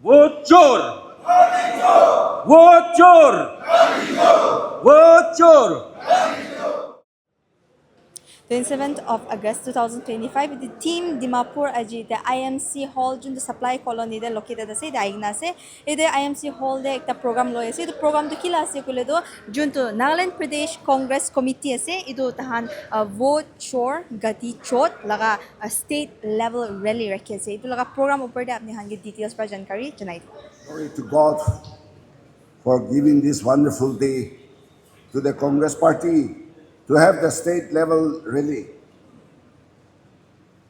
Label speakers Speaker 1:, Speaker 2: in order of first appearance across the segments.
Speaker 1: वो चोर, वो चोर, वो चोर.
Speaker 2: 27th of August 2025 the team Dimapur aji the IMC hall jun the supply colony de located ase the aigna ase ide IMC hall de ekta program loi ase the program to kila ase kule do jun to Nagaland Pradesh Congress committee ase idu tahan vote chor Gaddi Chhod laga state level rally rakhi ase idu laga program upar de apni hange details par jankari janai
Speaker 3: Glory to God for giving this wonderful day to the Congress Party to have the state level rally.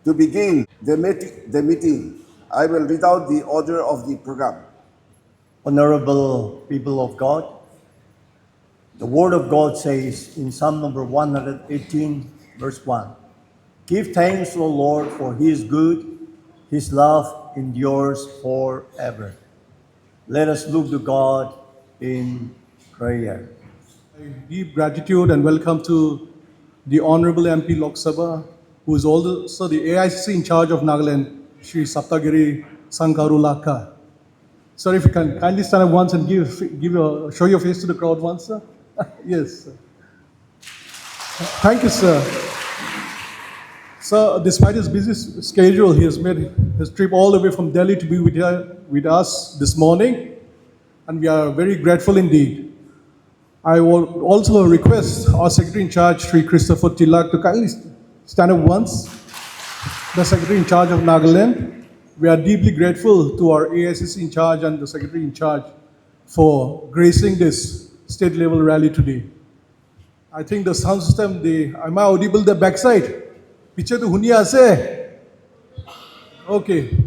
Speaker 3: To begin the meeting, I will read out the order of the program.
Speaker 4: Honorable people of God, the Word of God says in Psalm number 118, verse 1, "Give thanks, O Lord, for He is good, His love endures forever." Let us look to God in prayer.
Speaker 5: Deep gratitude and welcome to the Honorable MP Lok Sabha, who is also the AICC in charge of Nagaland, Shri Saptagiri Sankarulaka. Sir, if you can kindly stand up once and show your face to the crowd once, sir. Yes, sir. Thank you, sir. Sir, despite his busy schedule, he has made his trip all the way from Delhi to be with us this morning, and we are very grateful indeed. I will also request our Secretary in Charge, Sri Christopher Tilak, to kindly stand up once. The Secretary in Charge of Nagaland. We are deeply grateful to our AICC in charge and the Secretary in Charge for gracing this state level rally today. I think the sound system, am I audible the backside? Picture to hunia ase. Okay.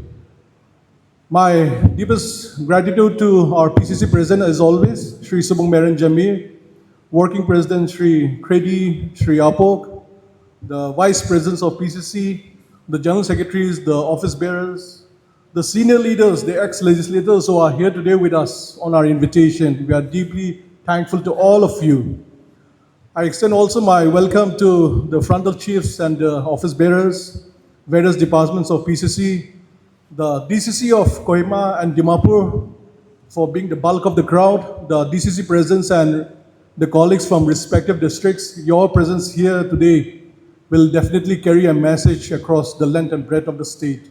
Speaker 5: My deepest gratitude to our PCC President as always, Sri Subung Meron Jamir, Working President Sri Kredi, Sri Apok, the Vice Presidents of PCC, the General Secretaries, the Office Bearers, the senior leaders, the ex-legislators who are here today with us on our invitation. We are deeply thankful to all of you. I extend also my welcome to the frontal chiefs and the office bearers, various departments of PCC, the DCC of Kohima and Dimapur for being the bulk of the crowd, the DCC presidents and the colleagues from respective districts. Your presence here today will definitely carry a message across the length and breadth of the state.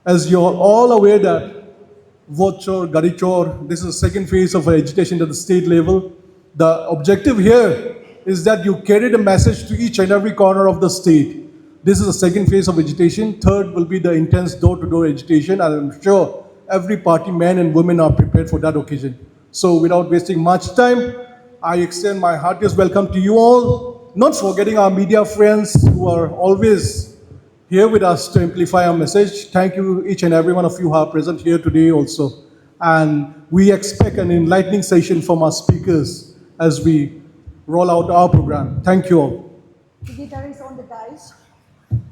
Speaker 5: As you're all aware that vote chor, Gaddi chor, this is the second phase of agitation at the state level. The objective here is that you carry the message to each and every corner of the state. This is the second phase of agitation. Third will be the intense door-to-door agitation, and I'm sure every party, men and women, are prepared for that occasion. So without wasting much time, I extend my heartiest welcome to you all, not forgetting our media friends who are always here with us to amplify our message. Thank you, each and every one of you who are present here today also. And we expect an enlightening session from our speakers as we roll out our program. Thank you all.
Speaker 6: Dignitaries on the dais,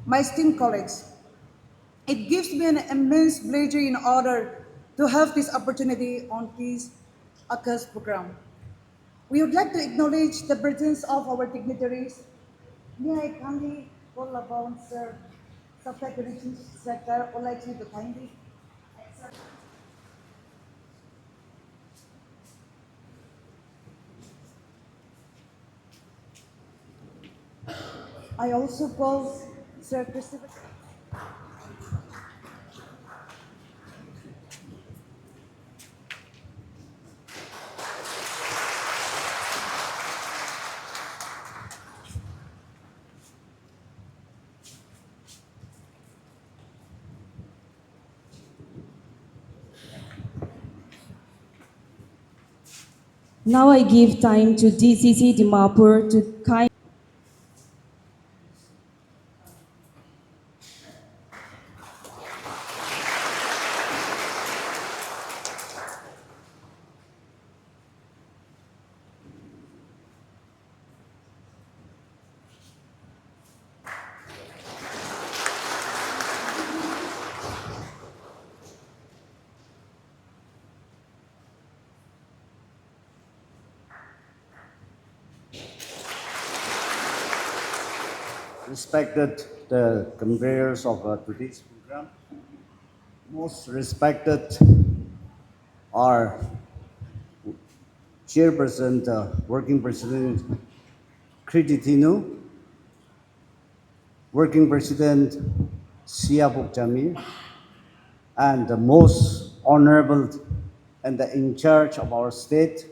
Speaker 6: my esteemed colleagues, it gives me an immense pleasure in order to have this opportunity on this ACAS program. We would like to acknowledge the presence of our dignitaries. May I kindly call upon Sir Secretary would like you to kindly. I also call Sir Christopher.
Speaker 7: Now I give time to DCC Dimapur to kind.
Speaker 4: Respected the conveyors of today's program, most respected
Speaker 8: our chairperson, working president Krititinu, working president Sia Jamir, and the most honorable and the in charge of our state,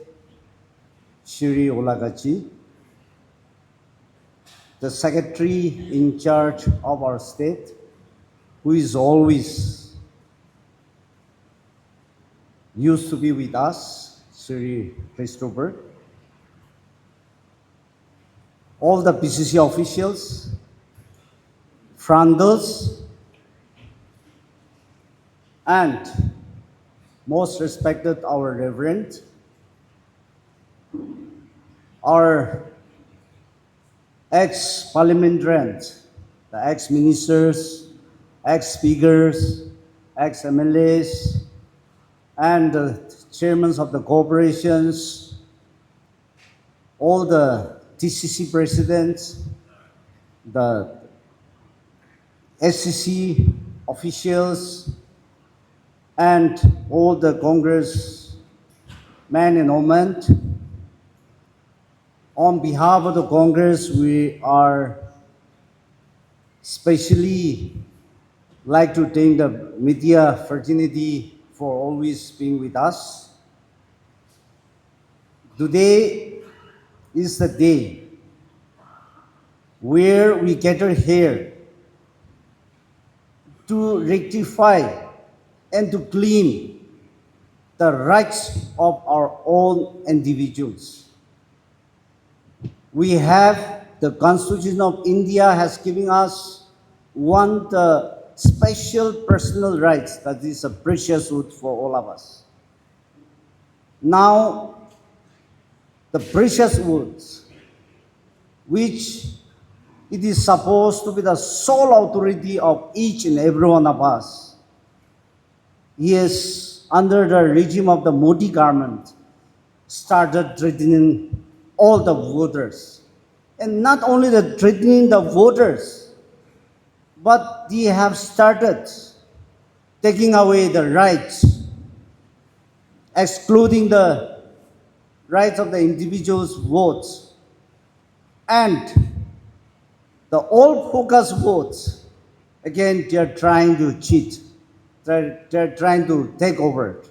Speaker 8: Shri Olagachi, the secretary in charge of our state, who is always used to be with us, Shri Christopher, all the PCC officials, frontals, and most respected our reverend, our ex-parliamentarians, the ex-ministers, ex-speakers, ex-MLAs, and the chairmen of the corporations, all the TCC presidents, the SCC officials, and all the Congress men and women. On behalf of the Congress, we are especially like to thank the media fraternity for always being with us. Today is the day where we gather here to rectify and to claim the rights of our own individuals. We have the Constitution of India has given us one the special personal rights that is a precious wood for all of us. Now, the precious woods, which it is supposed to be the sole authority of each and every one of us, is under the regime of the Modi government, started threatening all the voters. And not only the threatening the voters, but they have started taking away the rights, excluding the rights of the individual's votes. And the all focus votes, again, they are trying to cheat. They're trying to take over.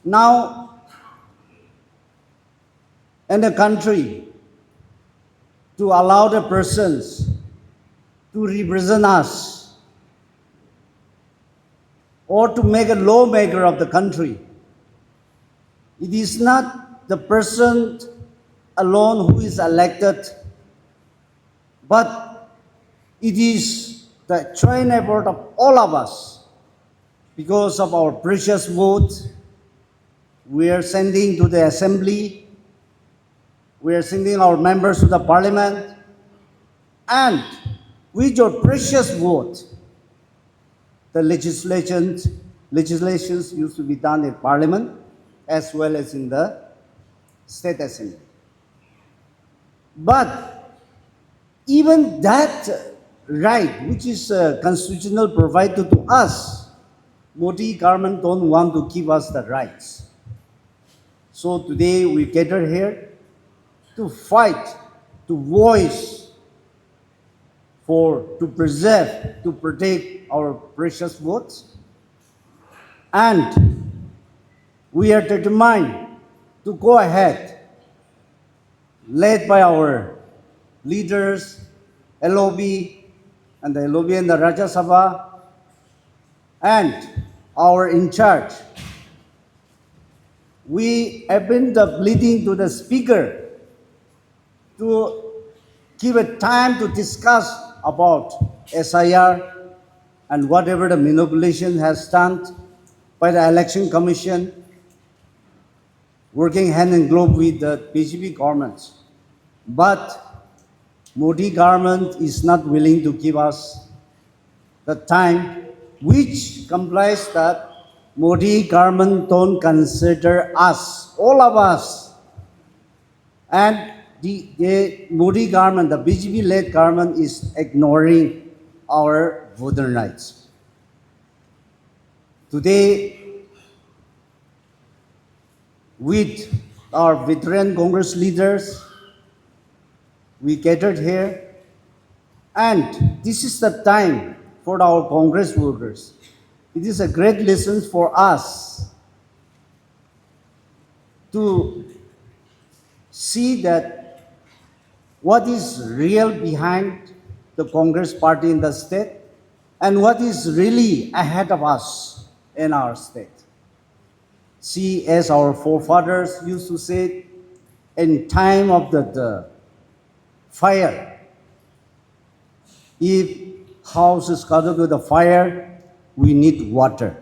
Speaker 8: Now, in the country, to allow the persons to represent us or to make a lawmaker of the country, it is not the person alone who is elected, but it is the joint effort of all of us. Because of our precious vote, we are sending to the assembly, we are sending our members to the parliament, and with your precious vote, the legislations used to be done in parliament as well as in the state assembly. But even that right, which is constitutional provided to us, Modi government don't want to give us the rights. So today we gather here to fight, to voice to preserve, to protect our precious votes. And we are determined to go ahead, led by our leaders, LOB, and the LOB and the Rajya Sabha, and our in charge. We have been pleading to the speaker to give a time to discuss about SIR and whatever the manipulation has done by the election commission, working hand in glove with the BJP governments. But Modi government is not willing to give us the time, which implies that Modi government don't consider us, all of us. And the Modi government, the BJP-led government is ignoring our voter rights. Today, with our veteran Congress leaders. We gathered here, and this is the time for our Congress workers. It is a great lesson for us to see that what is real behind the Congress party in the state and what is really ahead of us in our state. See, as our forefathers used to say, in time of the fire, if house is covered with the fire, we need water.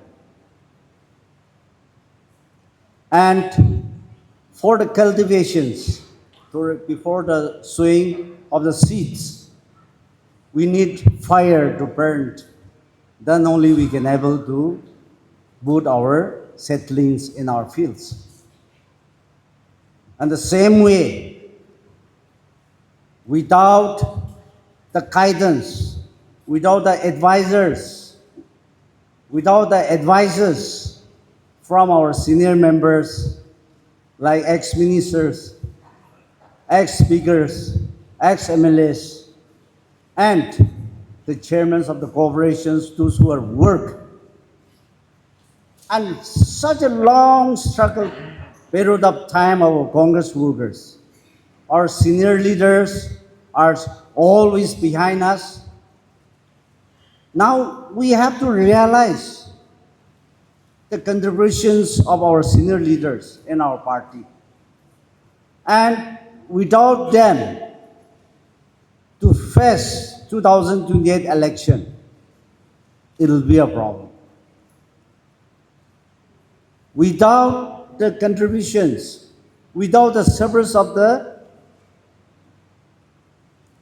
Speaker 8: And for the cultivations, before the sowing of the seeds, we need fire to burn. Then only we can able to put our settlings in our fields. And the same way, without the guidance, without the advisors, from our senior members, like ex-ministers, ex-speakers, ex-MLAs, and the chairmen of the corporations, those who are work. And such a long struggle period of time of our Congress workers. Our senior leaders are always behind us. Now we have to realize the contributions of our senior leaders in our party. And without them to face 2028 election, it will be a problem. Without the contributions, without the service of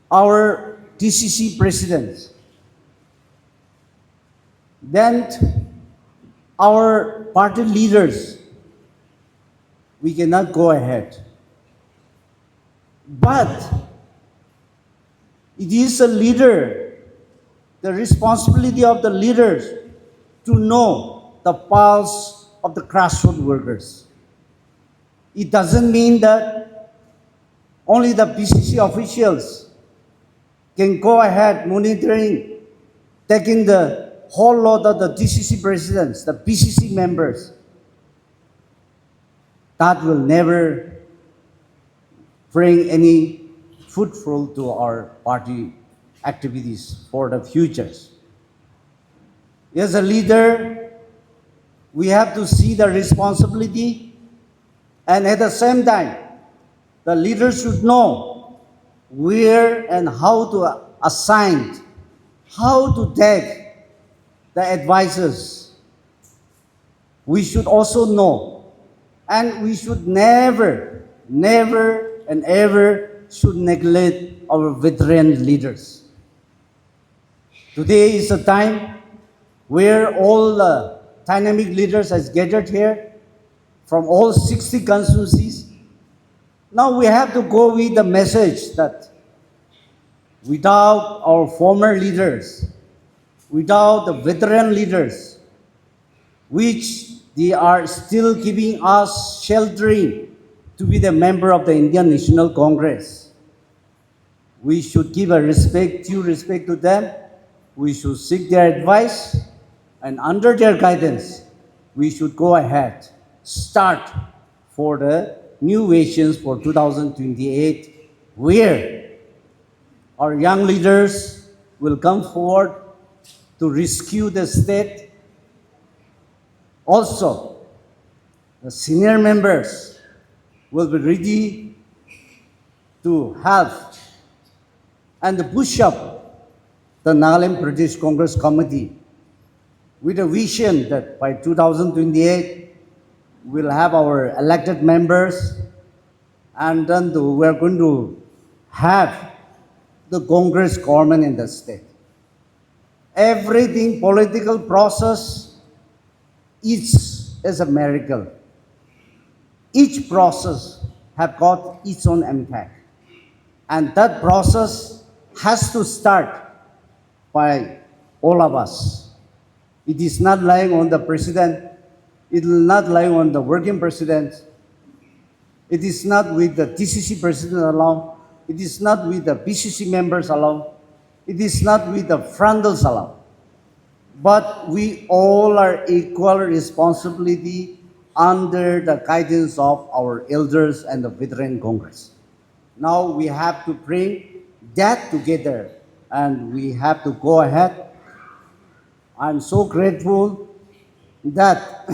Speaker 8: our DCC presidents, then our party leaders, we cannot go ahead. But it is a leader, the responsibility of the leaders to know the pulse of the grassroots workers. It doesn't mean that only the BCC officials can go ahead monitoring, taking the whole lot of the DCC presidents, the BCC members. That will never bring any fruitful to our party activities for the futures. As a leader, we have to see the responsibility, and at the same time, the leaders should know where and how to assign, how to take the advisors. We should also know, and we should never and ever should neglect our veteran leaders. Today is a time where all the dynamic leaders has gathered here from all 60 constituencies. Now we have to go with the message that without our former leaders, without the veteran leaders, which they are still giving us sheltering to be the member of the Indian National Congress, we should give due respect to them. We should seek their advice, and under their guidance, we should go ahead, start for the new visions for 2028, where our young leaders will come forward to rescue the state. Also, the senior members will be ready to help and push up the Nagaland Pradesh Congress Committee with a vision that by 2028, we'll have our elected members, and then we're going to have the Congress government in the state. Everything, political process, is a miracle. Each process have got its own impact. And that process has to start by all of us. It is not lying on the president. It will not lie on the working president. It is not with the DCC president alone. It is not with the PCC members alone. It is not with the frontals alone. But we all are equal responsibility under the guidance of our elders and the Veteran Congress. Now we have to bring that together and we have to go ahead. I'm so grateful that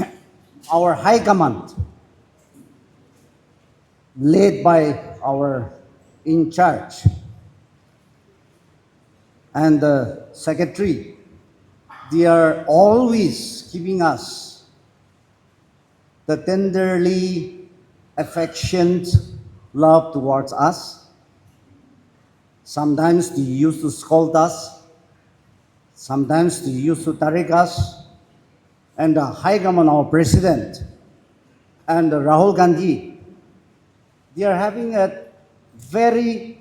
Speaker 8: our High Command, led by our in charge and the secretary, they are always giving us the tenderly affectionate love towards us. Sometimes they used to scold us. Sometimes they used to target us. And the High Command, our president, and Rahul Gandhi, they are having a very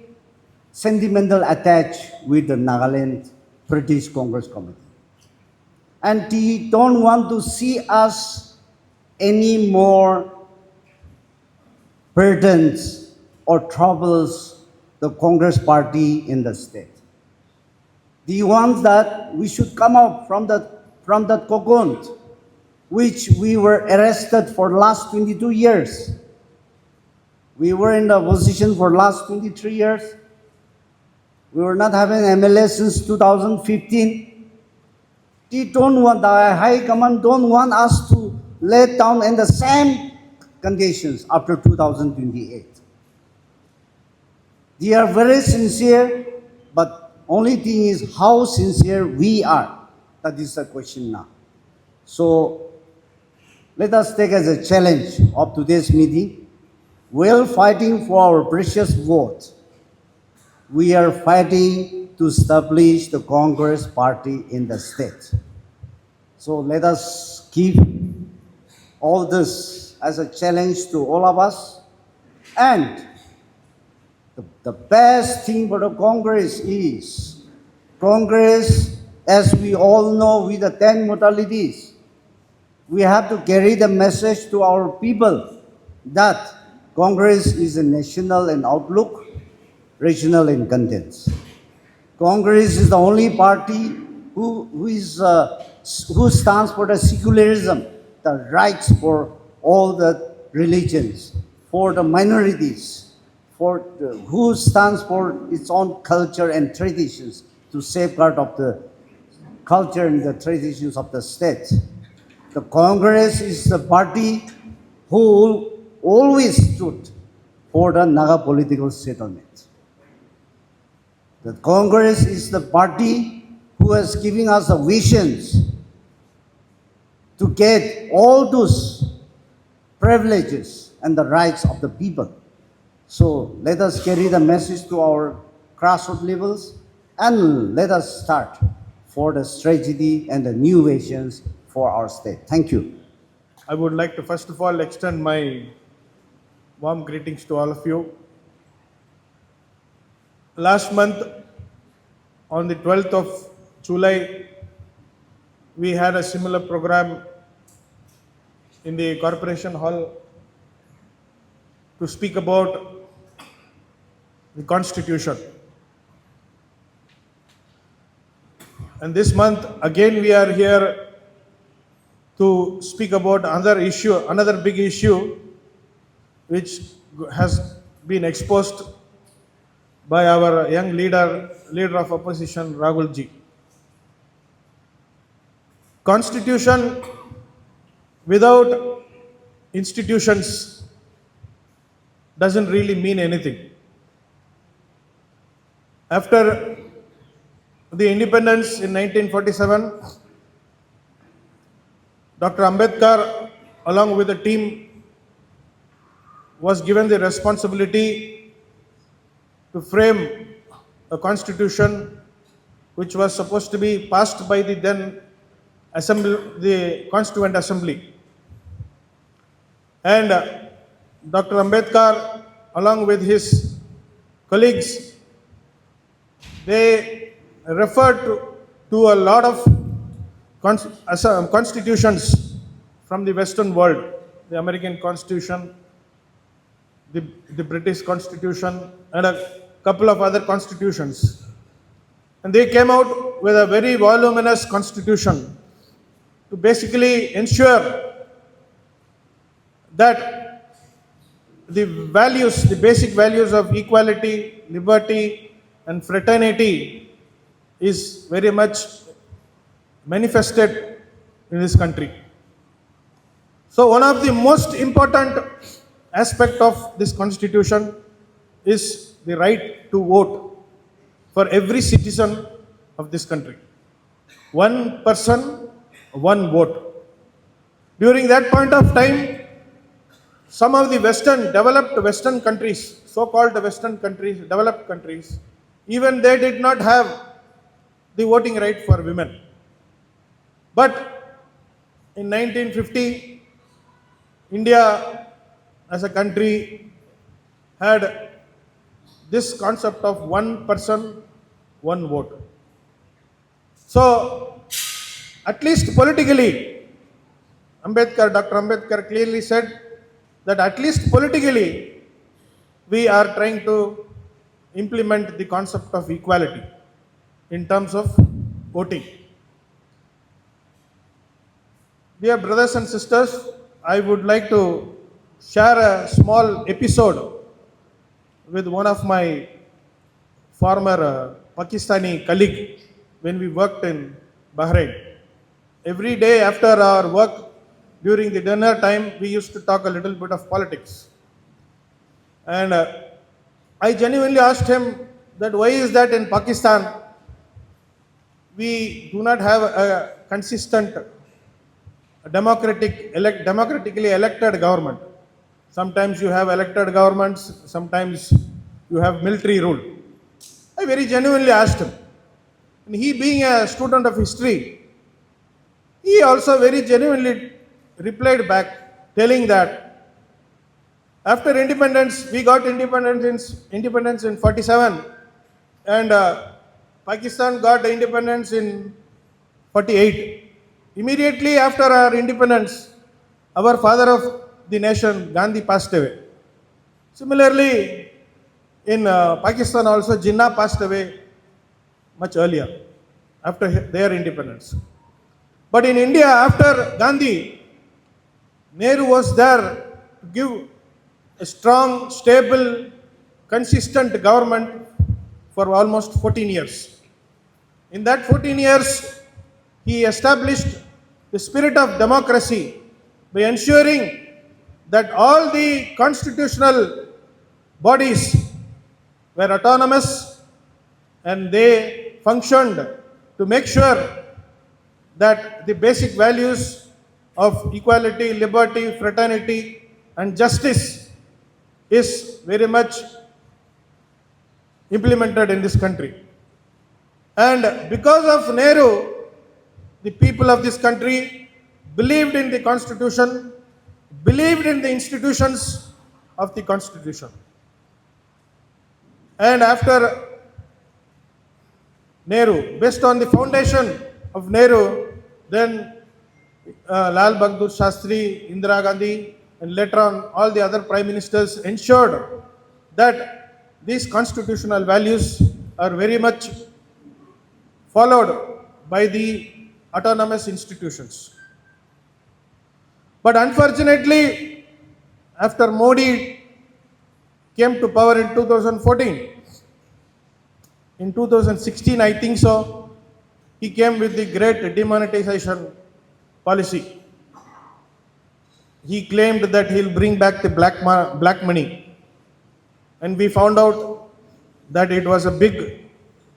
Speaker 8: sentimental attach with the Nagaland Pradesh Congress Committee. And they don't want to see us any more burdens or troubles the Congress party in the state. They want that we should come out from that cocoon which we were arrested for last 22 years. We were in the position for last 23 years. We were not having MLA since 2015. They don't want, the High Command don't want us to lay down in the same conditions after 2028. They are very sincere, but only thing is how sincere we are. That is the question now. So let us take as a challenge of today's meeting, while fighting for our precious vote, we are fighting to establish the Congress party in the state. So let us give all this as a challenge to all of us. And the best thing for the Congress is, Congress, as we all know, with the 10 modalities, we have to carry the message to our people that Congress is a national in outlook, regional in contents. Congress is the only party who stands for the secularism, the rights for all the religions, for the minorities, who stands for its own culture and traditions to safeguard of the culture and the traditions of the state. The Congress is the party who always stood for the Naga political settlement. The Congress is the party who has given us the visions to get all those privileges and the rights of the people. So let us carry the message to our grassroots levels and let us start for the strategy and the new visions for our state. Thank you.
Speaker 9: I would like to first of all extend my warm greetings to all of you. Last month, on the 12th of July, we had a similar program in the Corporation Hall to speak about the Constitution. And this month, again, we are here to speak about another big issue, which has been exposed by our young leader of opposition, Rahul ji. Constitution without institutions doesn't really mean anything. After the independence in 1947, Dr. Ambedkar, along with the team, was given the responsibility to frame a constitution which was supposed to be passed by the then the Constituent Assembly. And Dr. Ambedkar, along with his colleagues, they referred to a lot of constitutions from the Western world, the American Constitution, the British Constitution and a couple of other constitutions. And they came out with a very voluminous constitution to basically ensure that the values, the basic values of equality, liberty, and fraternity is very much manifested in this country. So one of the most important aspect of this constitution is the right to vote for every citizen of this country. One person, one vote. During that point of time, some of the developed Western countries, so-called Western countries, developed countries, even they did not have the voting right for women. But in 1950, India as a country had this concept of one person, one vote. So, at least politically, Dr. Ambedkar clearly said that at least politically, we are trying to implement the concept of equality in terms of voting. Dear brothers and sisters, I would like to share a small episode with one of my former Pakistani colleague when we worked in Bahrain. Every day after our work, during the dinner time, we used to talk a little bit of politics. And I genuinely asked him that why is that in Pakistan we do not have a consistent democratically elected government. Sometimes you have elected governments, sometimes you have military rule. I very genuinely asked him. And he, being a student of history, he also very genuinely replied back, telling that after independence, we got independence in 47, and Pakistan got independence in 48. Immediately after our independence, our father of the nation, Gandhi, passed away. Similarly, in Pakistan also, Jinnah passed away much earlier, after their independence. But in India, after Gandhi, Nehru was there to give a strong, stable, consistent government for almost 14 years. In that 14 years, he established the spirit of democracy by ensuring that all the constitutional bodies were autonomous and they functioned to make sure that the basic values of equality, liberty, fraternity, and justice is very much implemented in this country. And because of Nehru, the people of this country believed in the constitution, believed in the institutions of the constitution. And after Nehru, based on the foundation of Nehru, then Lal Bahadur Shastri, Indira Gandhi, and later on all the other prime ministers ensured that these constitutional values are very much followed by the autonomous institutions. But unfortunately, after Modi came to power in 2014, in 2016, I think so, he came with the great demonetization policy. He claimed that he'll bring back the black money. And we found out that it was a big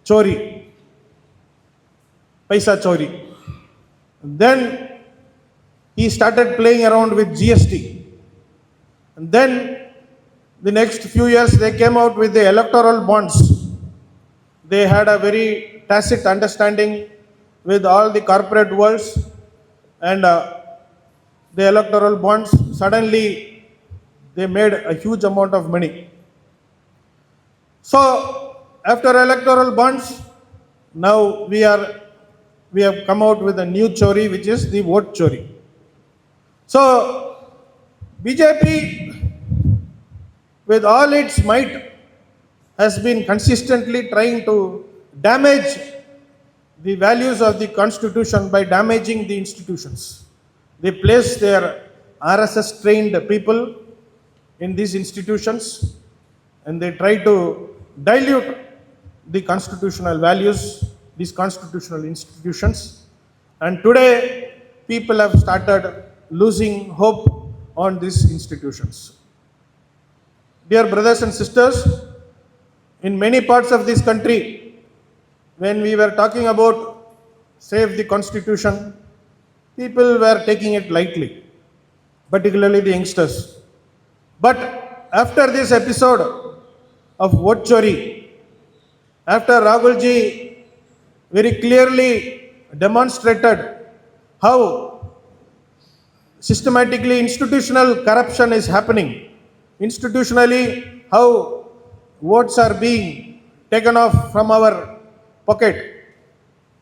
Speaker 9: chori, paisa chori. Then he started playing around with GST. And then the next few years they came out with the electoral bonds. They had a very tacit understanding with all the corporate worlds, and the electoral bonds, suddenly they made a huge amount of money. So after electoral bonds, now we have come out with a new chori, which is the vote chori. So BJP with all its might, has been consistently trying to damage the values of the constitution by damaging the institutions. They place their RSS trained people in these institutions and they try to dilute the constitutional values, these constitutional institutions. And today, people have started losing hope on these institutions. Dear brothers and sisters, in many parts of this country, when we were talking about save the constitution, people were taking it lightly, particularly the youngsters. But after this episode of vote chori, after Rahulji very clearly demonstrated how systematically institutional corruption is happening, institutionally how votes are being taken off from our pocket,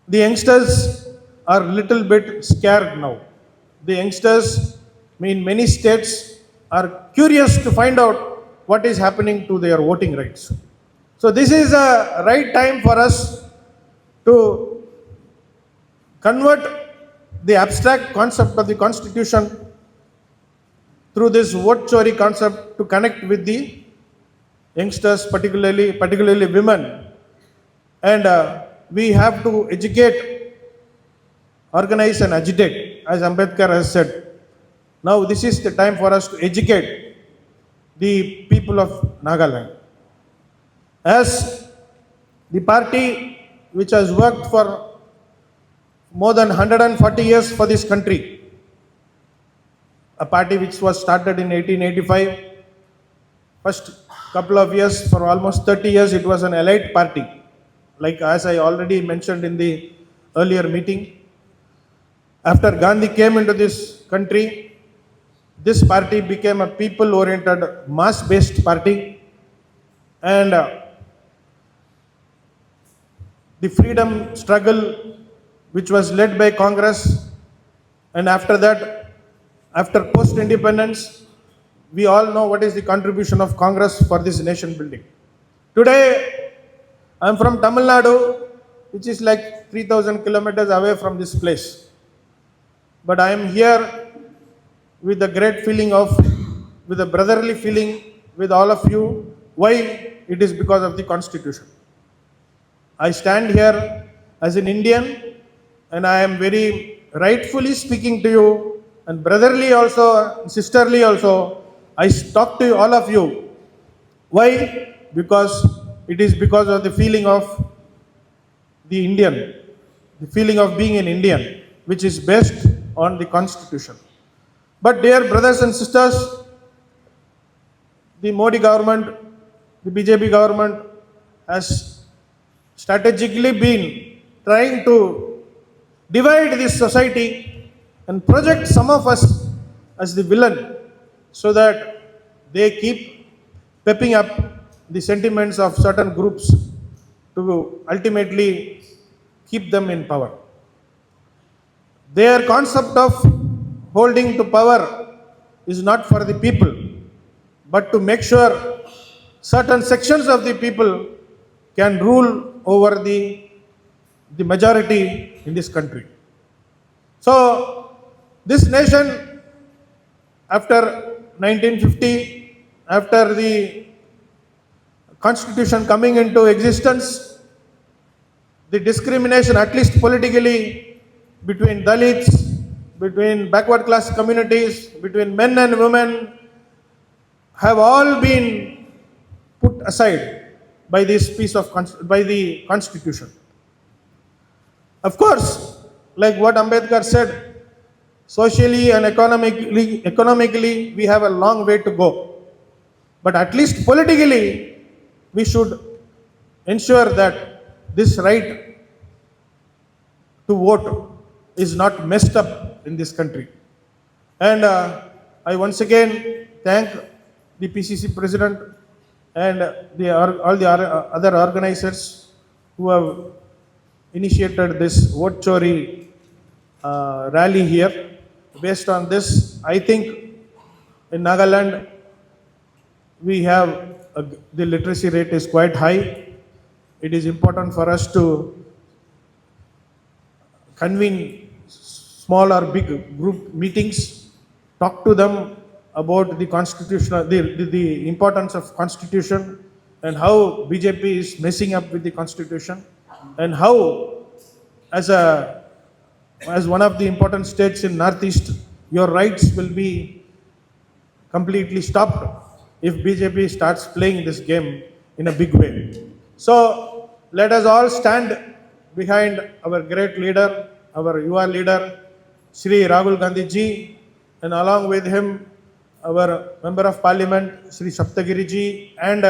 Speaker 9: the youngsters are little bit scared now. The youngsters in many states are curious to find out what is happening to their voting rights. So this is a right time for us to convert the abstract concept of the constitution through this vote chori concept to connect with the youngsters, particularly women. And we have to educate, organize and agitate, as Ambedkar has said. Now this is the time for us to educate the people of Nagaland. As the party which has worked for more than 140 years for this country, a party which was started in 1885, first couple of years, for almost 30 years, it was an elite party. Like as I already mentioned in the earlier meeting, after Gandhi came into this country, this party became a people-oriented, mass-based party, and the freedom struggle which was led by Congress, and after that, after post-independence, we all know what is the contribution of Congress for this nation building. Today, I am from Tamil Nadu, which is like 3,000 kilometers away from this place. But I am here with a great feeling with a brotherly feeling with all of you. Why? It is because of the Constitution. I stand here as an Indian and I am very rightfully speaking to you, and brotherly also, sisterly also, I talk to all of you. Why? Because it is because of the feeling of the Indian, the feeling of being an Indian, which is based on the Constitution. But dear brothers and sisters, the Modi government, the BJP government has strategically been trying to divide this society and project some of us as the villain so that they keep pepping up the sentiments of certain groups to ultimately keep them in power. Their concept of holding to power is not for the people, but to make sure certain sections of the people can rule over the majority in this country. So, this nation, after 1950, after the Constitution coming into existence, the discrimination, at least politically, between Dalits, between backward class communities, between men and women, have all been put aside by this by the Constitution. Of course, like what Ambedkar said, socially and economically, we have a long way to go. But at least politically, we should ensure that this right to vote is not messed up in this country. And I once again thank the PCC president and all the other organizers who have initiated this vote chori rally here. Based on this, I think in Nagaland, we have the literacy rate is quite high. It is important for us to convene small or big group meetings, talk to them about the constitutional, the importance of constitution and how BJP is messing up with the constitution and how as a as one of the important states in Northeast, your rights will be completely stopped if BJP starts playing this game in a big way. So let us all stand behind our great leader, our Yuva leader, Shri Rahul Gandhi ji, and along with him, our Member of Parliament, Shri Saptagiri ji, and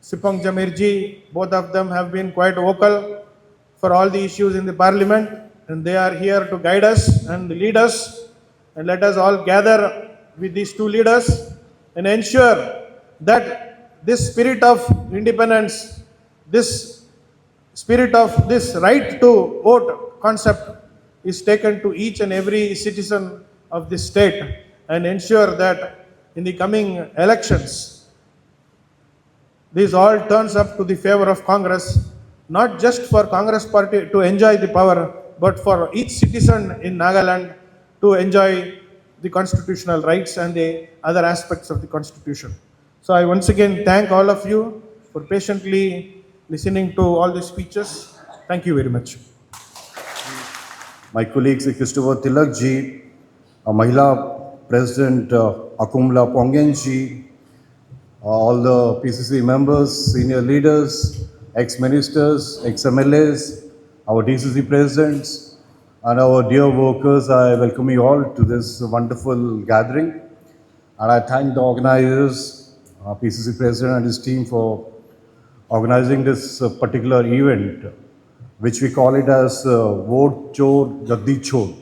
Speaker 9: Sipang Jamir ji. Both of them have been quite vocal for all the issues in the Parliament, and they are here to guide us and lead us. And let us all gather with these two leaders and ensure that this spirit of independence, this spirit of this right to vote concept is taken to each and every citizen of this state, and ensure that in the coming elections, this all turns up to the favor of Congress, not just for Congress party to enjoy the power, but for each citizen in Nagaland to enjoy the constitutional rights and the other aspects of the constitution. So I once again thank all of you for patiently listening to all the speeches. Thank you very much.
Speaker 10: My colleague Sri Christopher Tilak ji, Mahila President Akumla Pongen ji, all the PCC members, senior leaders, ex-ministers, ex-MLAs, our DCC presidents, and our dear workers, I welcome you all to this wonderful gathering. And I thank the organizers, PCC president and his team for organizing this particular event, which we call it as Vote Chor, Gaddi Chhod.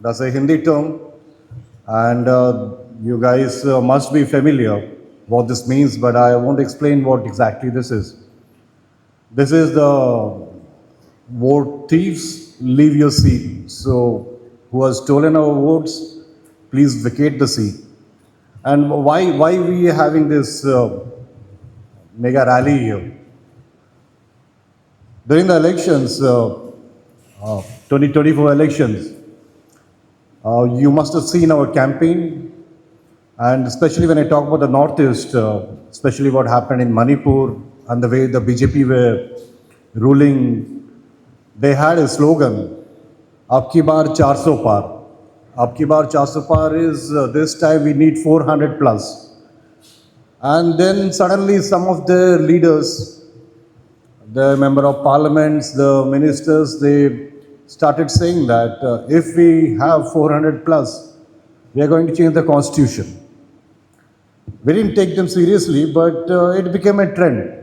Speaker 10: That's a Hindi term, and you guys must be familiar what this means, but I won't explain what exactly this is. This is the vote thieves, leave your seat. So, who has stolen our votes, please vacate the seat. And why we are having this mega rally here? During the elections, 2024 elections, you must have seen our campaign, and especially when I talk about the Northeast, especially what happened in Manipur and the way the BJP were ruling, they had a slogan, Abki baar 400 par. Abki baar 400 par is this time we need 400 plus. And then suddenly some of the leaders, the member of parliaments, the ministers, they started saying that if we have 400 plus, we are going to change the constitution. We didn't take them seriously, but it became a trend.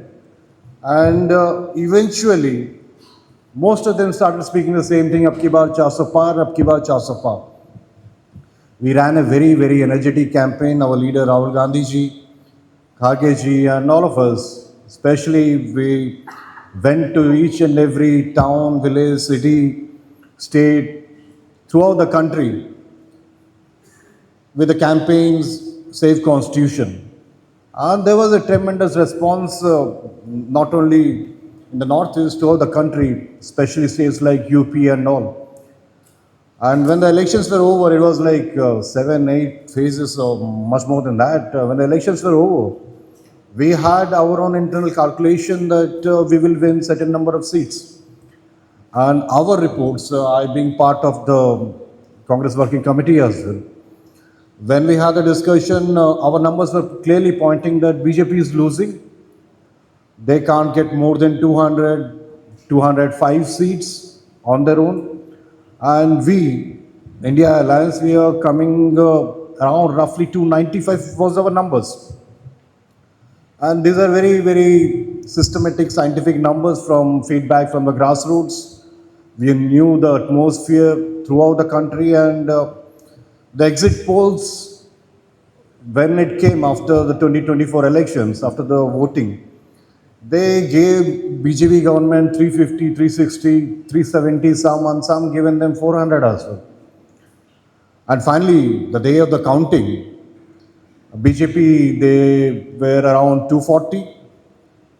Speaker 10: And eventually, most of them started speaking the same thing, Abki baar 400 par, Abki baar 400 par. We ran a very, very energetic campaign. Our leader Rahul Gandhi ji, Kharge ji, and all of us, especially we went to each and every town, village, city, state, throughout the country with the campaigns, Save Constitution. And there was a tremendous response, not only in the Northeast, all the country, especially states like UP and all. And when the elections were over, it was like 7, 8 phases or much more than that. When the elections were over, we had our own internal calculation that we will win certain number of seats. And our reports, I being part of the Congress Working Committee as well, when we had the discussion, our numbers were clearly pointing that BJP is losing. They can't get more than 200, 205 seats on their own. And we, India Alliance, we are coming around roughly 295 was our numbers. And these are very, very systematic scientific numbers from feedback from the grassroots. We knew the atmosphere throughout the country, and the exit polls, when it came after the 2024 elections, after the voting, they gave BJP government 350, 360, 370, some given them 400 as well. And finally, the day of the counting, BJP, they were around 240.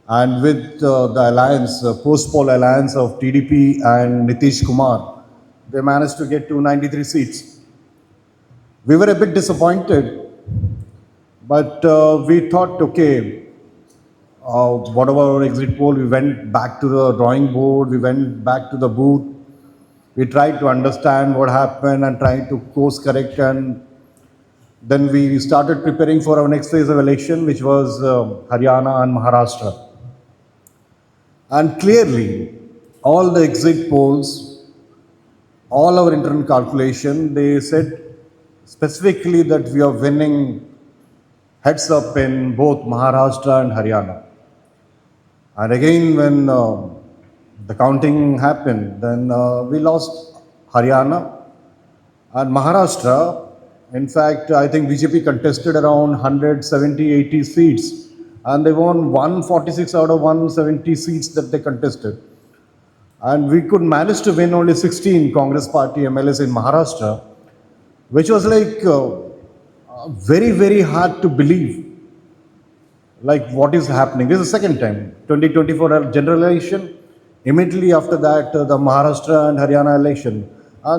Speaker 10: And with the alliance, post-poll alliance of TDP and Nitish Kumar, they managed to get 293 seats. We were a bit disappointed, but we thought, okay, whatever our exit poll, we went back to the drawing board, we went back to the booth, we tried to understand what happened and tried to course correct, and then we started preparing for our next phase of election, which was Haryana and Maharashtra. And clearly, all the exit polls, all our internal calculation, they said specifically that we are winning heads up in both Maharashtra and Haryana. And again, when the counting happened, then we lost Haryana and Maharashtra. In fact, I think BJP contested around 170, 80 seats, and they won 146 out of 170 seats that they contested. And we could manage to win only 16 Congress party MLAs in Maharashtra, which was like very, very hard to believe. Like, what is happening? This is the second time, 2024 general election. Immediately after that, the Maharashtra and Haryana election.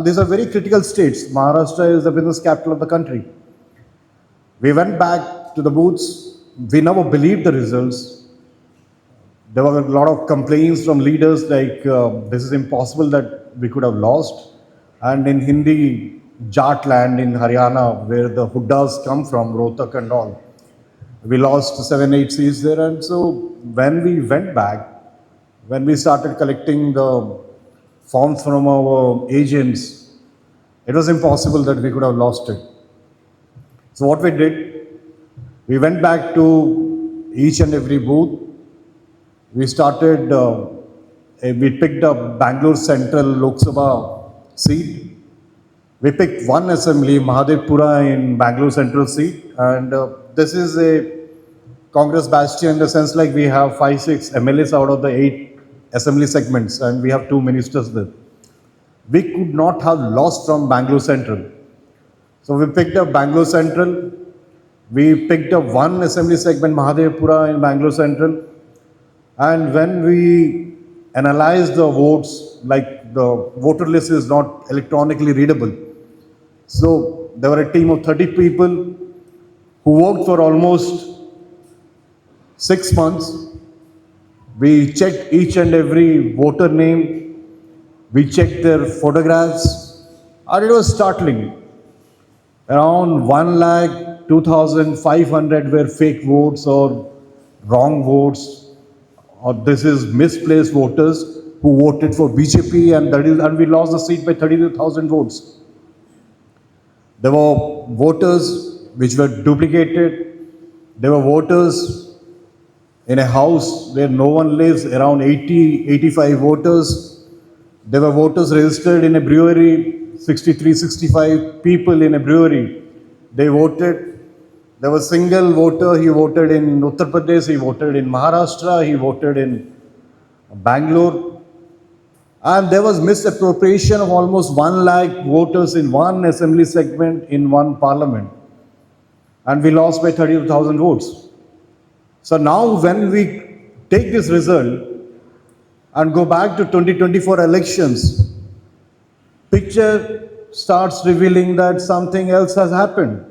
Speaker 10: These are very critical states. Maharashtra is the business capital of the country. We went back to the booths. We never believed the results. There were a lot of complaints from leaders like, this is impossible that we could have lost. And in Hindi, Jat land in Haryana, where the Huddas come from, Rohtak and all, we lost 7-8 seats there. And so when we went back, when we started collecting the forms from our agents, it was impossible that we could have lost it. So what we did, we went back to each and every booth. We started, we picked up Bangalore Central Lok Sabha seat. We picked one assembly, Mahadevpura in Bangalore Central seat. And this is a Congress bastion in the sense like we have 5-6 MLAs out of the 8 assembly segments, and we have 2 ministers there. We could not have lost from Bangalore Central. So we picked up Bangalore Central. We picked up one assembly segment, Mahadevpura in Bangalore Central. And when we analyzed the votes, like the voter list is not electronically readable. So there were a team of 30 people who worked for almost 6 months. We checked each and every voter name. We checked their photographs. And it was startling. Around 1,02,500 were fake votes or wrong votes, or this is misplaced voters who voted for BJP, and we lost the seat by 32,000 votes. There were voters which were duplicated. There were voters in a house where no one lives, around 80, 85 voters. There were voters registered in a brewery, 63, 65 people in a brewery. They voted. There was a single voter, he voted in Uttar Pradesh, he voted in Maharashtra, he voted in Bangalore. And there was misappropriation of almost 1 lakh voters in one assembly segment in one parliament. And we lost by 32,000 votes. So now when we take this result and go back to 2024 elections, picture starts revealing that something else has happened.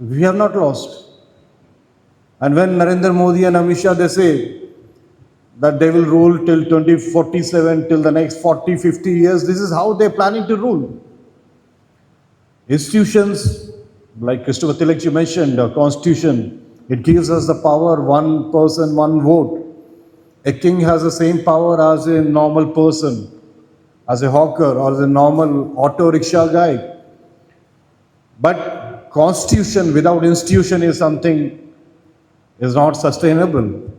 Speaker 10: We have not lost. And when Narendra Modi and Amit Shah, they say that they will rule till 2047, till the next 40, 50 years, this is how they're planning to rule. Institutions, like Christopher Tilakji mentioned, the constitution, it gives us the power, one person, one vote. A king has the same power as a normal person, as a hawker or as a normal auto rickshaw guy. But constitution without institution is not sustainable.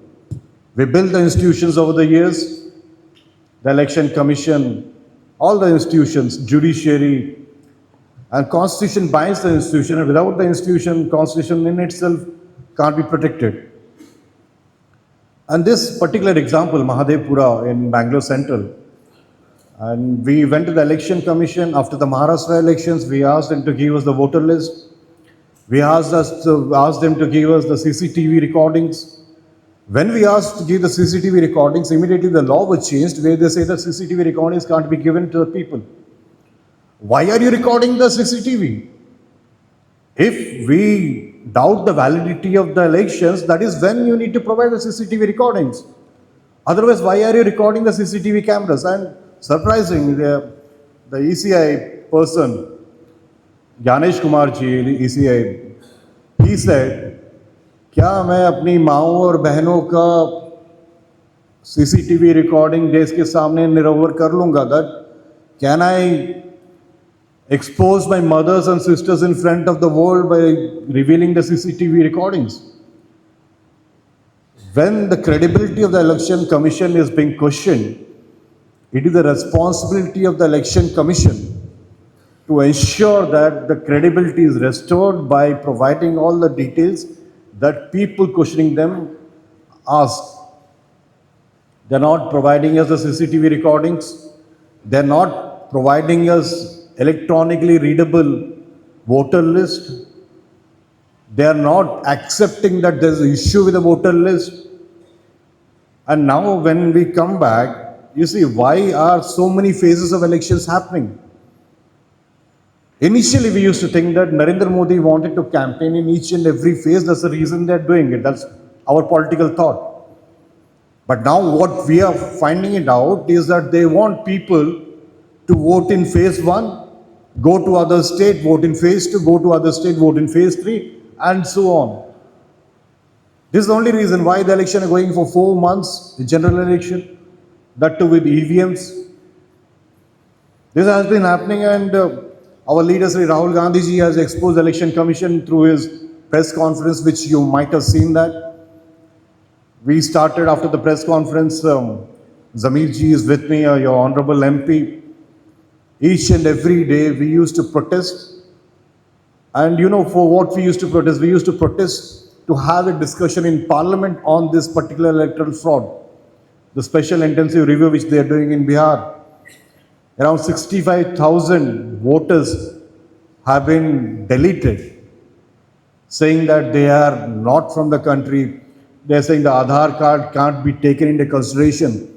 Speaker 10: We build the institutions over the years, the election commission, all the institutions, judiciary, and constitution binds the institution, and without the institution, constitution in itself can't be protected. And this particular example, Mahadevpura in Bangalore Central, and we went to the election commission after the Maharashtra elections, we asked them to give us the voter list. We asked them to give us the CCTV recordings. When we asked to give the CCTV recordings, immediately the law was changed where they say that CCTV recordings can't be given to the people. Why are you recording the CCTV? If we doubt the validity of the elections, that is when you need to provide the CCTV recordings. Otherwise, why are you recording the CCTV cameras? And surprising, the ECI person, Ganesh Kumar ji, ECI, he said, क्या मैं अपनी माँओं और बहनों का CCTV recording देश के सामने निरवर कर लूँगा? That can I expose my mothers and sisters in front of the world by revealing the CCTV recordings? When the credibility of the election commission is being questioned, it is the responsibility of the election commission to ensure that the credibility is restored by providing all the details that people questioning them ask. They're not providing us the CCTV recordings. They're not providing us electronically readable voter list. They are not accepting that there's an issue with the voter list. And now when we come back, you see, why are so many phases of elections happening? Initially, we used to think that Narendra Modi wanted to campaign in each and every phase. That's the reason they're doing it. That's our political thought. But now what we are finding it out is that they want people to vote in phase 1, go to other state, vote in phase 2, go to other state, vote in phase 3, and so on. This is the only reason why the election is going for 4 months, the general election, that too with EVMs. This has been happening, and our leader, Sri Rahul Gandhi ji, has exposed the election commission through his press conference, which you might have seen that. We started after the press conference, Zamir ji is with me, your honorable MP. Each and every day we used to protest. And you know, for what we used to protest? We used to protest to have a discussion in parliament on this particular electoral fraud. The special intensive review which they are doing in Bihar. Around 65,000 voters have been deleted, saying that they are not from the country. They are saying the Aadhaar card can't be taken into consideration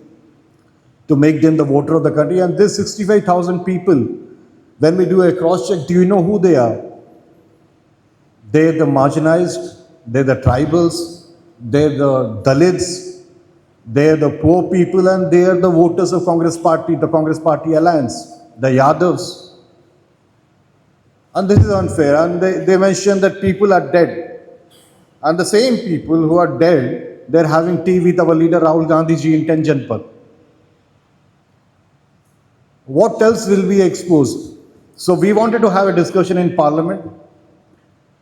Speaker 10: to make them the voter of the country. And this 65,000 people, when we do a cross-check, do you know who they are? They're the marginalized, they're the tribals, they're the Dalits, they are the poor people, and they are the voters of Congress Party, the Congress Party alliance, the Yadavs. And this is unfair. And they mention that people are dead. And the same people who are dead, they're having tea with our leader Rahul Gandhi ji in 10 Janpad. What else will be exposed? So we wanted to have a discussion in parliament.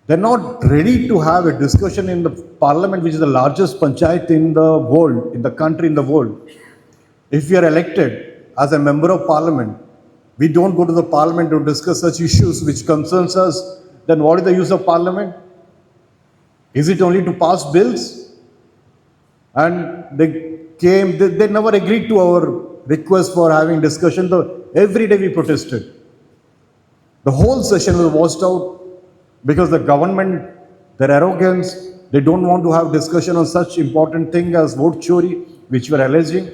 Speaker 10: They're not ready to have a discussion in the parliament, which is the largest panchayat in the world, in the country, in the world. If we are elected as a member of parliament, we don't go to the parliament to discuss such issues which concerns us, then what is the use of parliament? Is it only to pass bills? And they never agreed to our request for having discussion. Every day we protested. The whole session was washed out. Because the government, their arrogance, they don't want to have discussion on such important thing as vote chori, which we are alleging.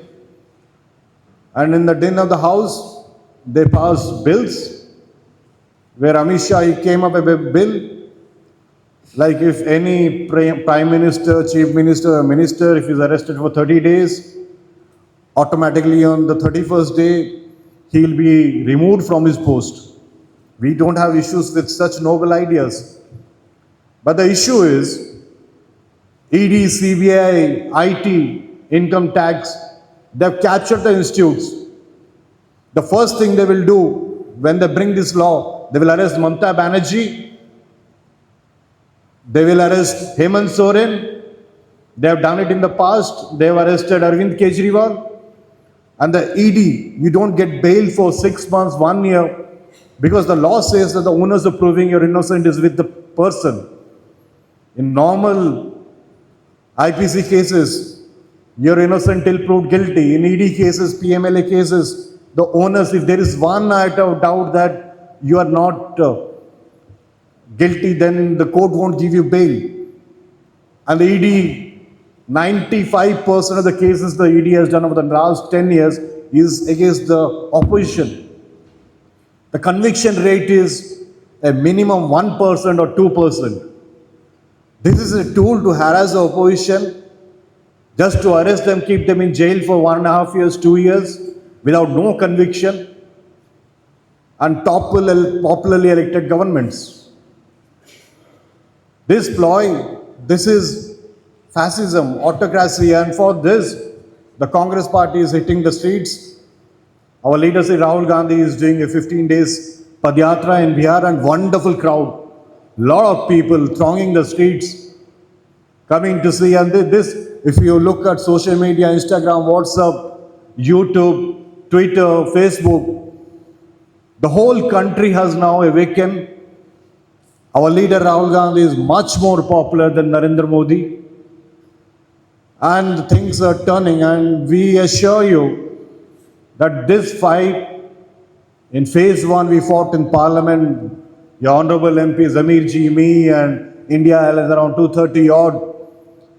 Speaker 10: And in the din of the house, they passed bills, where Amit Shah, he came up with a bill, like if any prime minister, chief minister, or minister, if he's arrested for 30 days, automatically on the 31st day, he'll be removed from his post. We don't have issues with such noble ideas. But the issue is, ED, CBI, IT, income tax, they've captured the institutes. The first thing they will do when they bring this law, they will arrest Mamata Banerjee, they will arrest Hemant Soren, they have done it in the past, they have arrested Arvind Kejriwal, and the ED, you don't get bail for 6 months, 1 year, because the law says that the onus of proving you're innocent is with the person. In normal IPC cases, you're innocent till proved guilty. In ED cases, PMLA cases, the onus, if there is one iota of doubt that you are not guilty, then the court won't give you bail. And the ED, 95% of the cases the ED has done over the last 10 years is against the opposition. The conviction rate is a minimum 1% or 2%. This is a tool to harass the opposition, just to arrest them, keep them in jail for 1.5 years, 2 years, without no conviction, and topple popularly elected governments. This ploy, this is fascism, autocracy, and for this, the Congress party is hitting the streets. Our leader, Sri Rahul Gandhi, is doing a 15 days Padyatra in Bihar, and wonderful crowd. Lot of people thronging the streets, coming to see. And this, if you look at social media, Instagram, WhatsApp, YouTube, Twitter, Facebook, the whole country has now awakened. Our leader Rahul Gandhi is much more popular than Narendra Modi. And things are turning, and we assure you that this fight, in phase 1 we fought in Parliament, your Honorable MP Zamir ji, me, and India has around 230 odd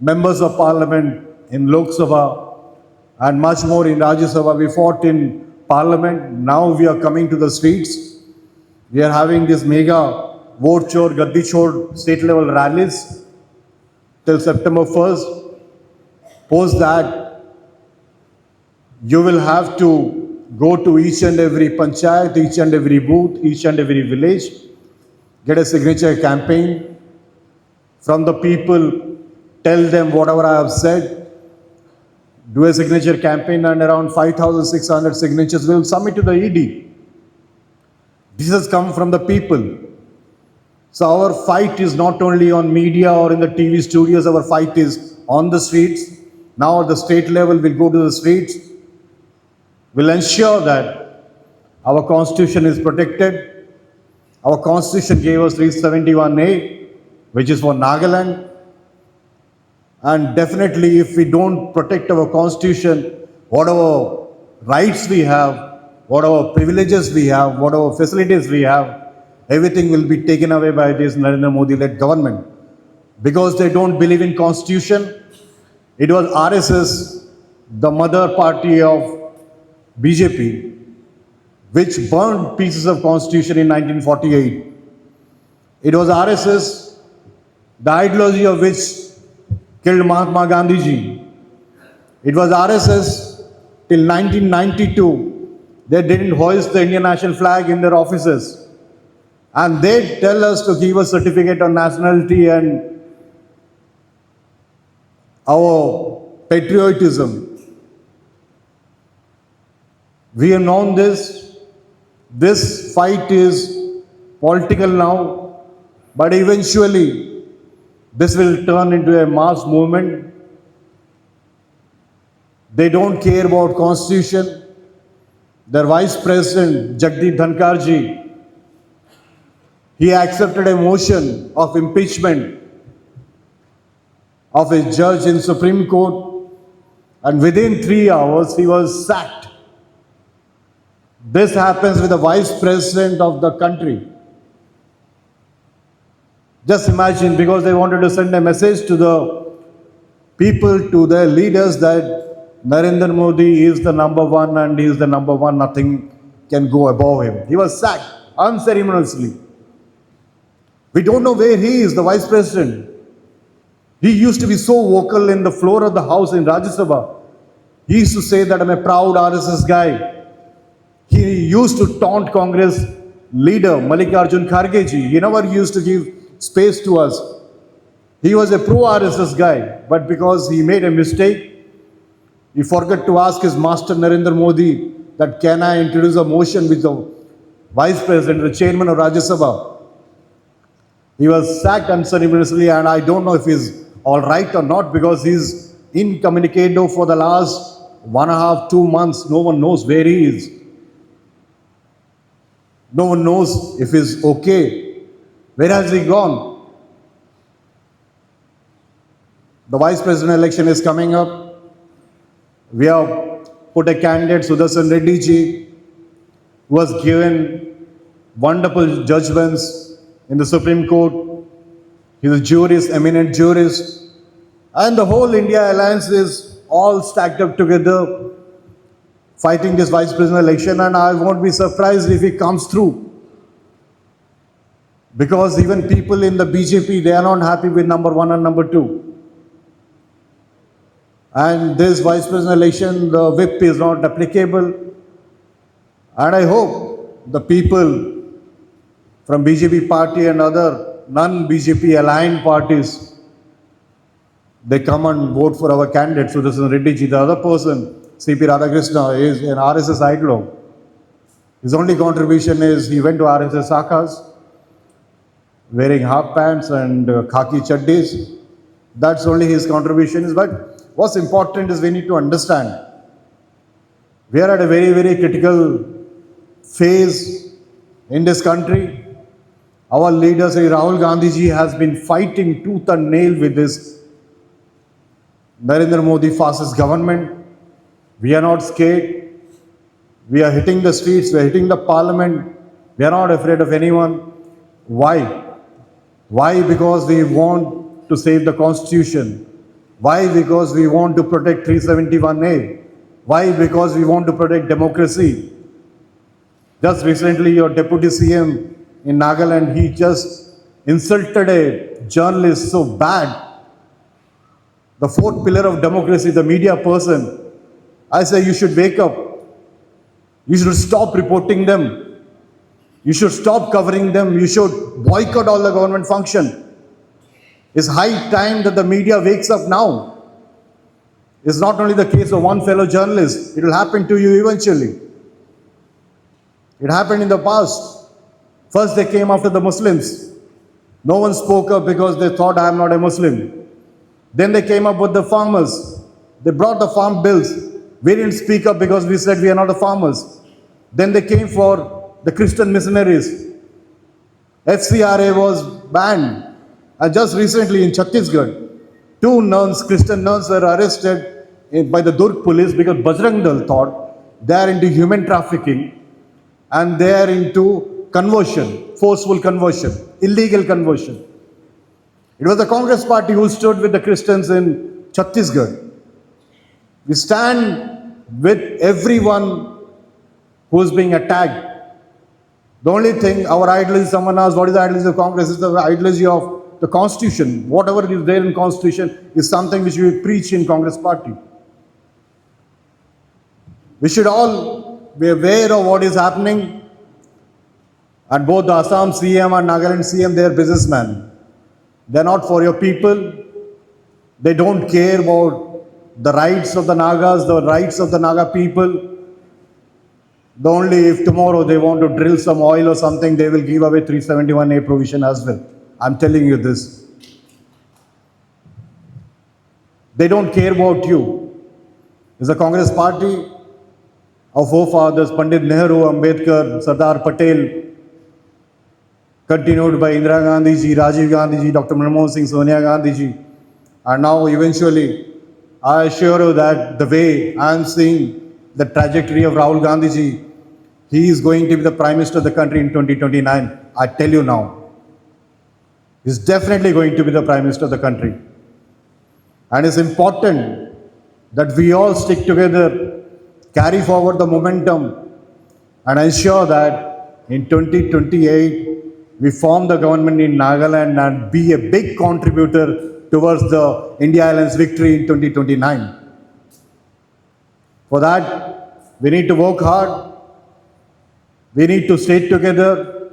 Speaker 10: members of Parliament in Lok Sabha and much more in Rajya Sabha. We fought in Parliament. Now we are coming to the streets. We are having this mega vote chor, Gaddi Chhod state level rallies till September 1st. Post that, you will have to go to each and every panchayat, each and every booth, each and every village, get a signature campaign from the people, tell them whatever I have said, do a signature campaign, and around 5,600 signatures will submit to the ED. This has come from the people. So our fight is not only on media or in the TV studios, our fight is on the streets. Now at the state level, we'll go to the streets. We'll ensure that our constitution is protected. Our constitution gave us 371A, which is for Nagaland. And definitely, if we don't protect our constitution, whatever rights we have, whatever privileges we have, whatever facilities we have, everything will be taken away by this Narendra Modi-led government. Because they don't believe in constitution. It was RSS, the mother party of BJP, which burned pieces of constitution in 1948. It was RSS, the ideology of which killed Mahatma Gandhi ji. It was RSS till 1992. They didn't hoist the Indian national flag in their offices. And they tell us to give a certificate on nationality and our patriotism. We have known this. This fight is political now, but eventually this will turn into a mass movement. They don't care about constitution. Their vice president, Jagdeep Dhankar ji, he accepted a motion of impeachment of a judge in Supreme Court, and within 3 hours he was sacked. This happens with the vice president of the country. Just imagine, because they wanted to send a message to the people, to their leaders, that Narendra Modi is the number one and he is the number one, nothing can go above him. He was sacked unceremoniously. We don't know where he is, the vice president. He used to be so vocal in the floor of the house in Rajya Sabha. He used to say that I'm a proud RSS guy. He used to taunt Congress leader Mallikarjun Kharge ji. He never used to give space to us. He was a pro-RSS guy, but because he made a mistake, he forgot to ask his master Narendra Modi that can I introduce a motion with the vice president, the chairman of Rajya Sabha. He was sacked unceremoniously, and I don't know if he's all right or not, because he's incommunicado for the last 1.5, 2 months. No one knows where he is. No one knows if he's okay. Where has he gone? The vice president election is coming up. We have put a candidate, Sudarshan Reddy ji, who was given wonderful judgments in the Supreme Court. He's a jurist, eminent jurist. And the whole India alliance is all stacked up together fighting this vice president election, and I won't be surprised if he comes through. Because even people in the BJP, they are not happy with number 1 and number 2. And this vice president election, the whip is not applicable. And I hope the people from BJP party and other non-BJP aligned parties, they come and vote for our candidate, Sudarshan Reddy ji. The other person, C.P. Radhakrishna, is an RSS idol. His only contribution is he went to RSS Shakhas, wearing half pants and khaki chaddis. That's only his contribution. But what's important is we need to understand we are at a very, very critical phase in this country. Our leader, Sri Rahul Gandhi ji, has been fighting tooth and nail with this Narendra Modi fascist government. We are not scared. We are hitting the streets, we are hitting the parliament. We are not afraid of anyone. Why? Why? Because we want to save the constitution. Why? Because we want to protect 371A. Why? Because we want to protect democracy. Just recently, your deputy CM in Nagaland, he just insulted a journalist so bad. The fourth pillar of democracy, the media person. I say you should wake up. You should stop reporting them. You should stop covering them. You should boycott all the government function. It's high time that the media wakes up now. It's not only the case of one fellow journalist. It will happen to you eventually. It happened in the past. First they came after the Muslims. No one spoke up because they thought I am not a Muslim. Then they came up with the farmers. They brought the farm bills. We didn't speak up because we said we are not the farmers. Then they came for the Christian missionaries. FCRA was banned. And just recently in Chhattisgarh, 2 nuns, Christian nuns, were arrested by the Durg police because Bajrang Dal thought they are into human trafficking and they are into conversion, forceful conversion, illegal conversion. It was the Congress party who stood with the Christians in Chhattisgarh. We stand with everyone who is being attacked. The only thing, our ideology, someone asked, what is the ideology of Congress? It's the ideology of the Constitution. Whatever is there in Constitution is something which we preach in Congress party. We should all be aware of what is happening. And both the Assam CM and Nagaland CM, they are businessmen. They are not for your people. They don't care about the rights of the Nagas, the rights of the Naga people. The only if tomorrow they want to drill some oil or something, they will give away 371A provision as well. I'm telling you this. They don't care about you. It's a Congress party. Our forefathers, Pandit Nehru, Ambedkar, Sardar Patel, continued by Indira Gandhi ji, Rajiv Gandhi ji, Dr. Manmohan Singh, Sonia Gandhi ji. And now eventually, I assure you that the way I am seeing the trajectory of Rahul Gandhi ji, he is going to be the Prime Minister of the country in 2029. I tell you now. He is definitely going to be the Prime Minister of the country. And it's important that we all stick together, carry forward the momentum, and ensure that in 2028, we form the government in Nagaland and be a big contributor towards the India Alliance victory in 2029. For that, we need to work hard. We need to stay together.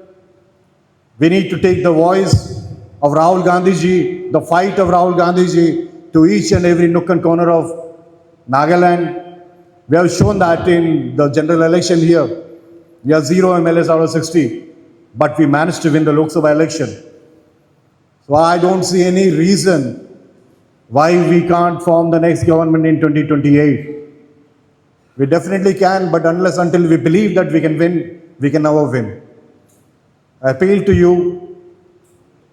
Speaker 10: We need to take the voice of Rahul Gandhi ji, the fight of Rahul Gandhi ji to each and every nook and corner of Nagaland. We have shown that in the general election here. We are 0 MLAs out of 60, but we managed to win the Lok Sabha election. So I don't see any reason why we can't form the next government in 2028. We definitely can, but unless until we believe that we can win, we can never win. I appeal to you,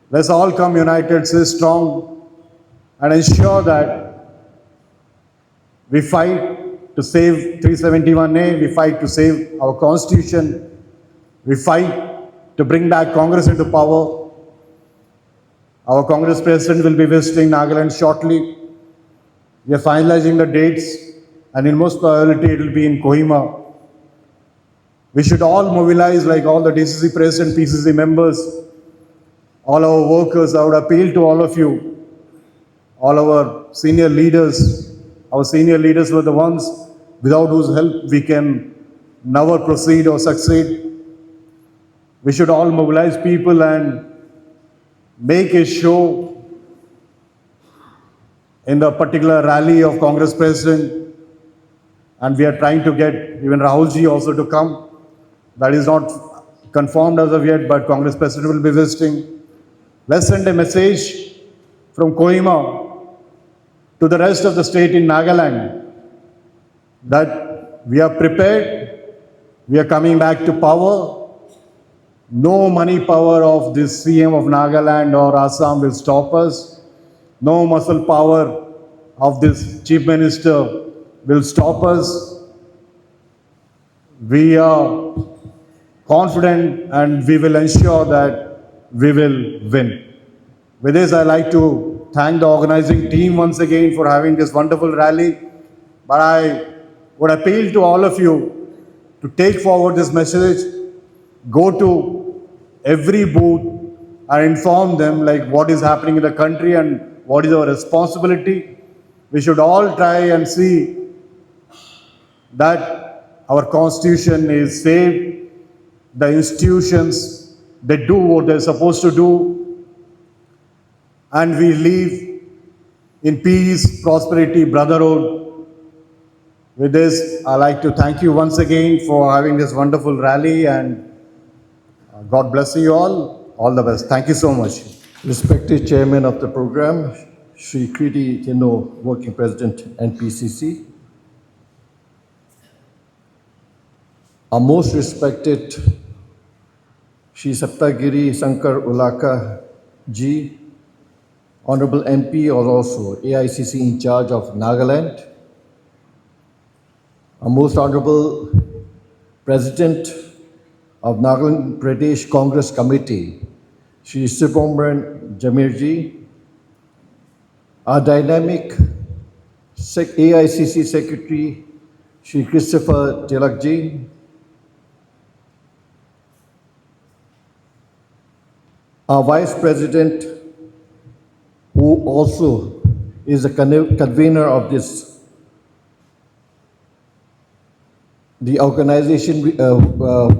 Speaker 10: let's all come united, stay strong, and ensure that we fight to save 371A, we fight to save our constitution, we fight to bring back Congress into power, Our Congress president will be visiting Nagaland shortly. We are finalizing the dates, and in most probability it will be in Kohima. We should all mobilize, like all the DCC president, PCC members, all our workers. I would appeal to all of you, all our senior leaders. Our senior leaders were the ones without whose help we can never proceed or succeed. We should all mobilize people and make a show in the particular rally of Congress president. And we are trying to get even Rahulji also to come. That is not confirmed as of yet, but Congress president will be visiting. Let's send a message from Kohima to the rest of the state in Nagaland that we are prepared, we are coming back to power. No money power of this CM of Nagaland or Assam will stop us. No muscle power of this chief minister will stop us. We are confident and we will ensure that we will win. With this, I'd like to thank the organizing team once again for having this wonderful rally. But I would appeal to all of you to take forward this message, go to every booth and inform them like what is happening in the country and what is our responsibility. We should all try and see that our constitution is saved, the institutions, they do what they're supposed to do, and we live in peace, prosperity, brotherhood. With this, I'd like to thank you once again for having this wonderful rally, and God bless you all. All the best. Thank you so much.
Speaker 4: Respected Chairman of the program, Shri Kriti Tino, Working President, NPCC. Our most respected Shri Saptagiri Sankar Ulaka Ji, Honorable MP or also AICC in charge of Nagaland. Our most Honorable President of Nagaland Pradesh Congress Committee, Shri Sibomran Jamirji. Our dynamic AICC Secretary, Shri Christopher Tilakji. Our Vice President, who also is the convener of the organization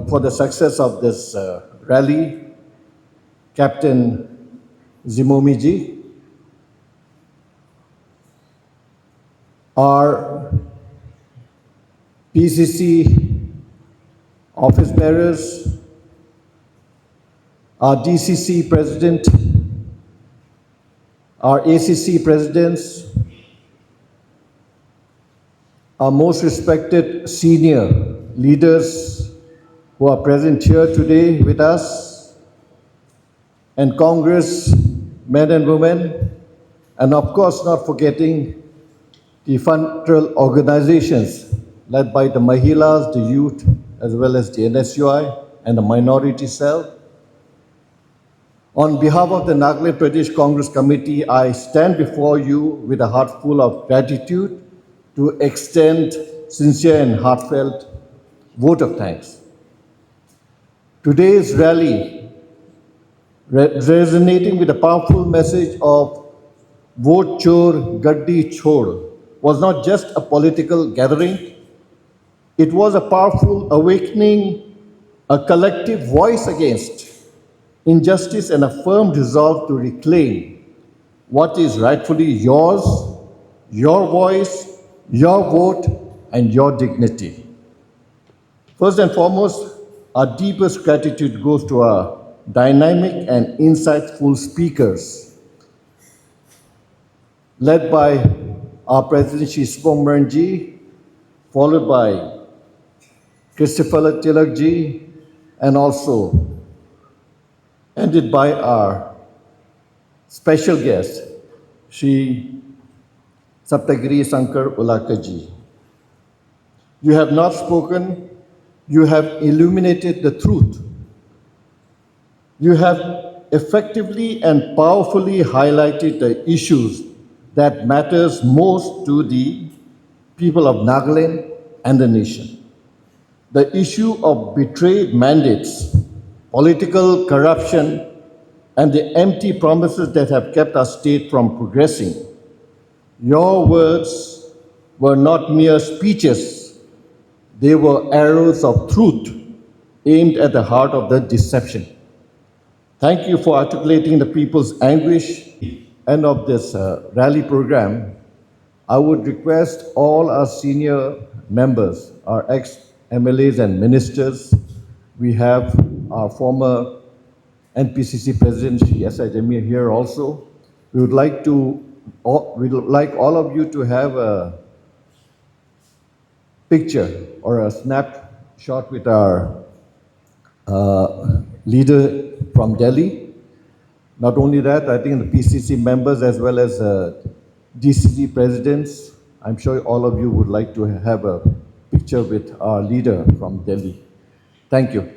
Speaker 4: for the success of this rally, Captain Zimomiji. Our PCC office bearers, our DCC president, our ACC presidents, our most respected senior leaders who are present here today with us, and Congress men and women, and of course not forgetting the frontal organizations led by the Mahilas, the youth, as well as the NSUI and the minority cell. On behalf of the Nagaland Pradesh Congress Committee, I stand before you with a heart full of gratitude to extend sincere and heartfelt vote of thanks. Today's rally, resonating with the powerful message of vote chor, Gaddi Chhod, was not just a political gathering. It was a powerful awakening, a collective voice against injustice, and a firm resolve to reclaim what is rightfully yours, your voice, your vote, and your dignity. First and foremost, our deepest gratitude goes to our dynamic and insightful speakers, led by our President Shri Sibomran Ji, followed by Christopher Tilak Ji, and also ended by our special guest, Shri Saptagiri Sankar Ulaka Ji. You have not spoken, you have illuminated the truth. You have
Speaker 10: effectively and powerfully highlighted the issues that matters most to the people of Nagaland and the nation. The issue of betrayed mandates, political corruption, and the empty promises that have kept our state from progressing. Your words were not mere speeches, they were arrows of truth aimed at the heart of the deception. Thank you for articulating the people's anguish. End of this rally program, I would request all our senior members, our ex-MLAs and ministers, we have our former NPCC President, S.I. Jamir here also. We'd like all of you to have a picture or a snapshot with our leader from Delhi. Not only that, I think the PCC members as well as DCC presidents, I'm sure all of you would like to have a picture with our leader from Delhi. Thank you.